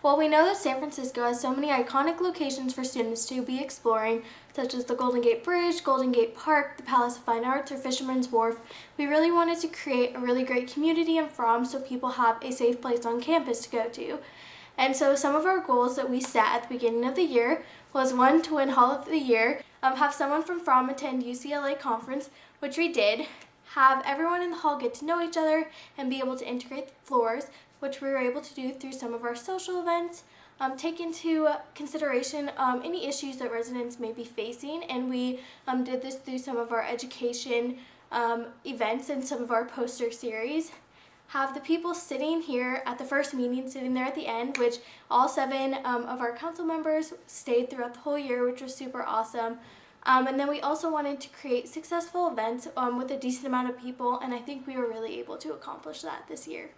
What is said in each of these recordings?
Well, we know that San Francisco has so many iconic locations for students to be exploring, such as the Golden Gate Bridge, Golden Gate Park, the Palace of Fine Arts, or Fisherman's Wharf. We really wanted to create a really great community in Fromm so people have a safe place on campus to go to. And so some of our goals that we set at the beginning of the year was one, to win Hall of the Year, have someone from Fromm attend UCLA conference, which we did, have everyone in the hall get to know each other and be able to integrate the floors, which we were able to do through some of our social events, take into consideration any issues that residents may be facing, and we did this through some of our education events and some of our poster series. Have the people sitting here at the first meeting, sitting there at the end, which all 7 of our council members stayed throughout the whole year, which was super awesome. And then we also wanted to create successful events with a decent amount of people, and I think we were really able to accomplish that this year.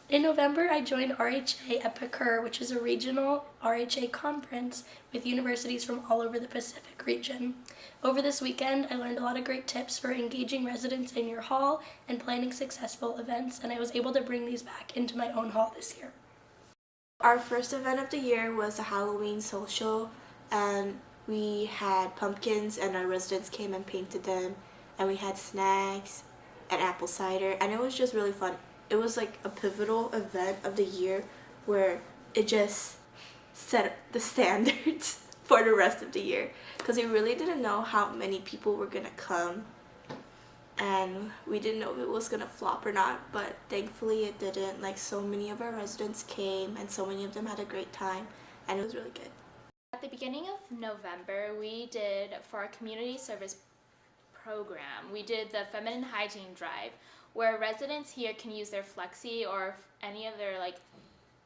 In November, I joined RHA at PACUR, which is a regional RHA conference with universities from all over the Pacific region. Over this weekend, I learned a lot of great tips for engaging residents in your hall and planning successful events, and I was able to bring these back into my own hall this year. Our first event of the year was a Halloween social, and we had pumpkins and our residents came and painted them, and we had snacks and apple cider, and it was just really fun. It was like a pivotal event of the year where it just set the standards for the rest of the year, because we really didn't know how many people were gonna come, and we didn't know if it was gonna flop or not, but thankfully it didn't. Like, so many of our residents came and so many of them had a great time, and it was really good. At the beginning of November, we did, for our community service program, we did the feminine hygiene drive, where residents here can use their flexi or any of their,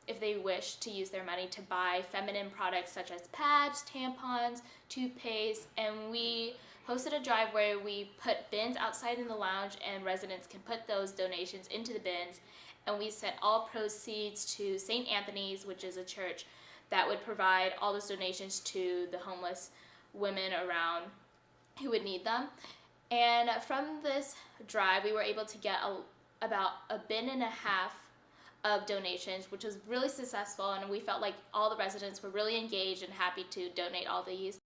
if they wish to use their money to buy feminine products such as pads, tampons, toothpaste, and we hosted a drive where we put bins outside in the lounge and residents can put those donations into the bins, and we sent all proceeds to St. Anthony's, which is a church that would provide all those donations to the homeless women around who would need them. And from this drive, we were able to get about a bin and a half of donations, which was really successful, and we felt like all the residents were really engaged and happy to donate all these.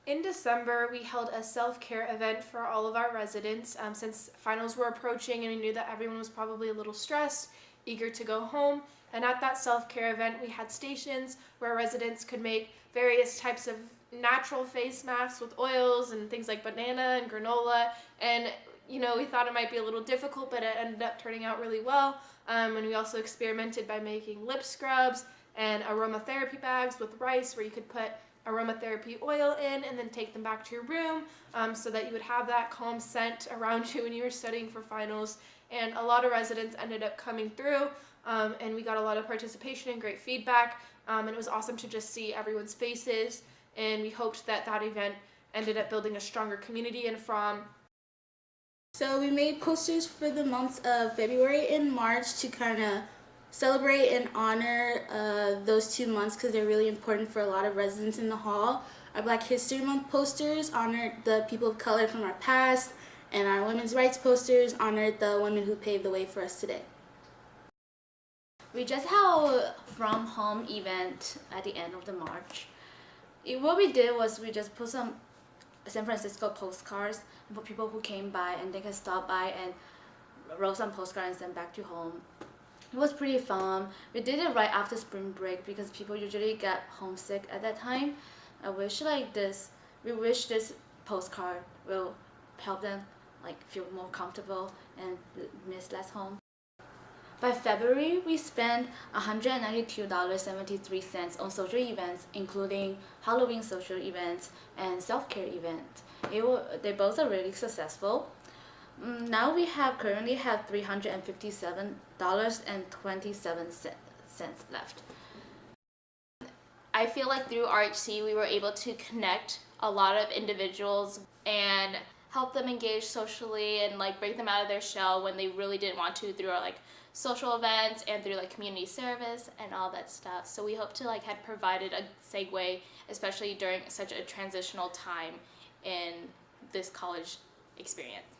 In December, we held a self-care event for all of our residents since finals were approaching and we knew that everyone was probably a little stressed, eager to go home. And at that self-care event, we had stations where residents could make various types of natural face masks with oils and things like banana and granola, and we thought it might be a little difficult, but it ended up turning out really well. And we also experimented by making lip scrubs and aromatherapy bags with rice where you could put aromatherapy oil in and then take them back to your room so that you would have that calm scent around you when you were studying for finals. And a lot of residents ended up coming through, and we got a lot of participation and great feedback, and it was awesome to just see everyone's faces, and we hoped that that event ended up building a stronger community in Fromm. So we made posters for the months of February and March to kind of celebrate and honor those 2 months because they're really important for a lot of residents in the hall. Our Black History Month posters honored the people of color from our past, and our women's rights posters honored the women who paved the way for us today. We just had a From Home event at the end of the March. What we did was we just put some San Francisco postcards for people who came by, and they can stop by and wrote some postcards and send back to home. It was pretty fun. We did it right after spring break because people usually get homesick at that time. We wish this postcard will help them feel more comfortable and miss less home. By February, we spent $192.73 on social events, including Halloween social events and self-care events. They both are really successful. Now we currently have $357.27 left. I feel like through RHC we were able to connect a lot of individuals and help them engage socially and break them out of their shell when they really didn't want to, through our social events and through community service and all that stuff. So we hope to had provided a segue, especially during such a transitional time in this college experience.